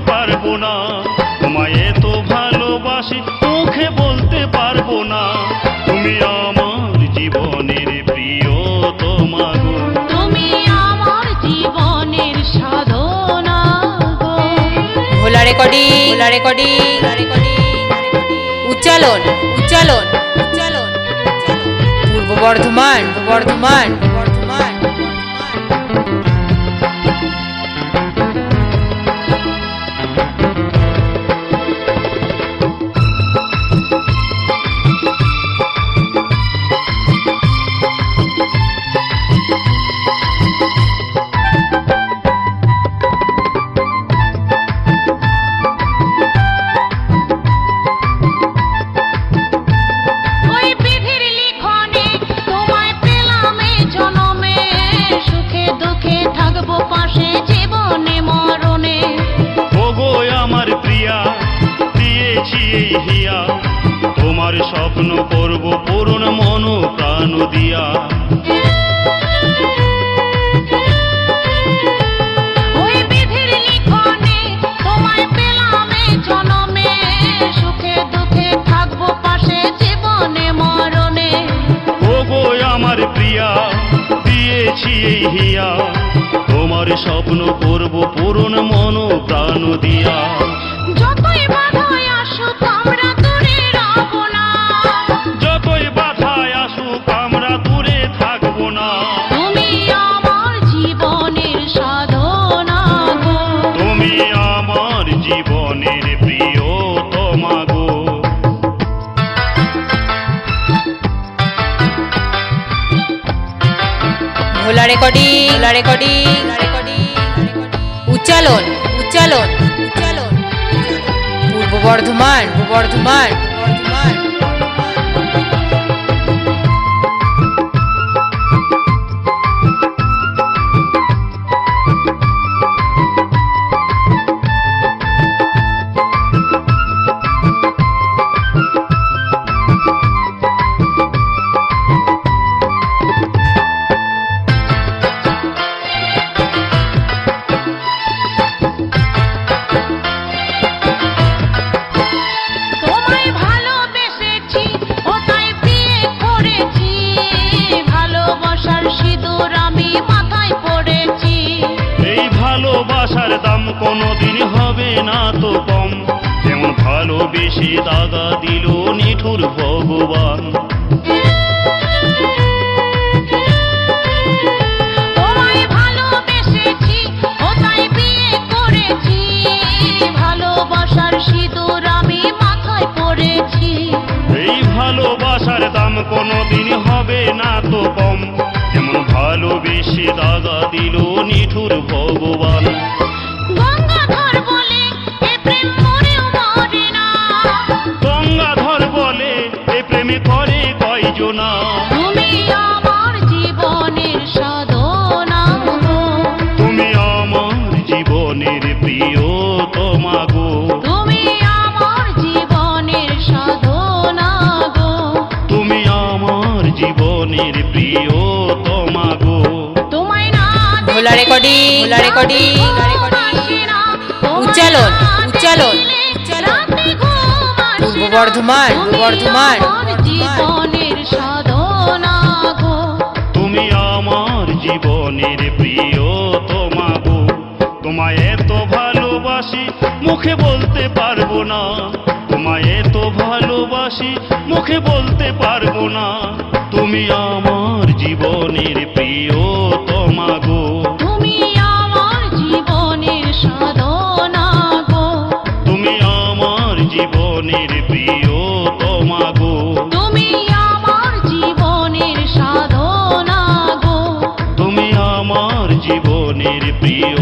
পারবো না, তোমায় এত ভালোবাসি মুখে বলতে পারবো না। তুমি আমার জীবনের প্রিয়তমা গো, তুমি আমার জীবনের সাধনা গো। ভোলা রেকর্ডিং, ভোলা রেকর্ডিং, উচ্চালন, উচ্চালন, উচ্চালন, পূর্ব বর্ধমান, বর্ধমান, বর্ধমান। ওই বিধির লিখনে তোমায় পেলাম এই জনমে, সুখে দুঃখে থাকবো পাশে জীবনে মরণে। ওগো আমার প্রিয়া, দিয়েছি এই হিয়া, তোমার স্বপ্ন করব পূরণ মন প্রাণ দিয়া। ওই বিধির লিখনে তোমায় পেলাম এই জনমে, সুখে দুঃখে থাকবো পাশে জীবনে মরণে। ওগো আমার প্রিয়া, দিয়েছি এই হিয়া, তোমার স্বপ্ন করব পূরণ মন প্রাণ দিয়া। যতই বাধায় আসুক আমরা দূরে রব না, যতই বাধায় আসুক আমরা দূরে থাকবো না। তুমি আমার জীবনের সাধনা গো, তুমি আমার জীবনের প্রিয়তমা গো। ভোলা রেকর্ডিং, ভোলা রেকর্ডিং, উচ্চালন, উচ্চালন, উচ্চালন, পূর্ব বর্ধমান, বর্ধমান, বর্ধমান। তোমায় ভালোবেসেছি ও তাই বিয়ে করেছি, ভালোবাসার সিঁদুর আমি মাথায় পড়েছি। এই ভালোবাসার দাম কোনোদিন হবে না তো কম, যেমন ভালোবেসে দাগা দিল নিঠুর ভগবান। তোমায় ভালোবেসেছি ও তাই বিয়ে করেছি, ভালোবাসার সিঁদুর আমি মাথায় পড়েছি। এই ভালোবাসার দাম কোনোদিন হবে না তো কম, যেমন ভালোবেসে দাগা দিল নিঠুর ভগবান। গঙ্গাধর বলে এ প্রেম মরেও মরে না, গঙ্গাধর বলে এ প্রেমে করে কয়জনা। তুমি আমার জীবনের সাধনা গো, তুমি আমার জীবনের প্রিয়তমা গো। তুমি আমার জীবনের সাধনা গো, তুমি আমার জীবনের প্রিয়তমা গো। তোমায় না ভোলা রেকর্ডিং, ভোলা রেকর্ডিং, উচ্চালন, উচ্চালন, পূর্ব বর্ধমান, বর্ধমান, জীবনের সাধনা গো, তুমি আমার জীবনের প্রিয়তমা গো। তোমায় এত ভালোবাসি মুখে বলতে পারবো না, তোমায় এত ভালোবাসি মুখে বলতে পারবো না। তুমি আমার জীবনের প্রিয়তমা গো। তুমি আমার জীবনের সাধনা গো, তুমি আমার জীবনের প্রিয়তমা গো। তুমি আমার জীবনের সাধনা গো, তুমি আমার জীবনের প্রিয়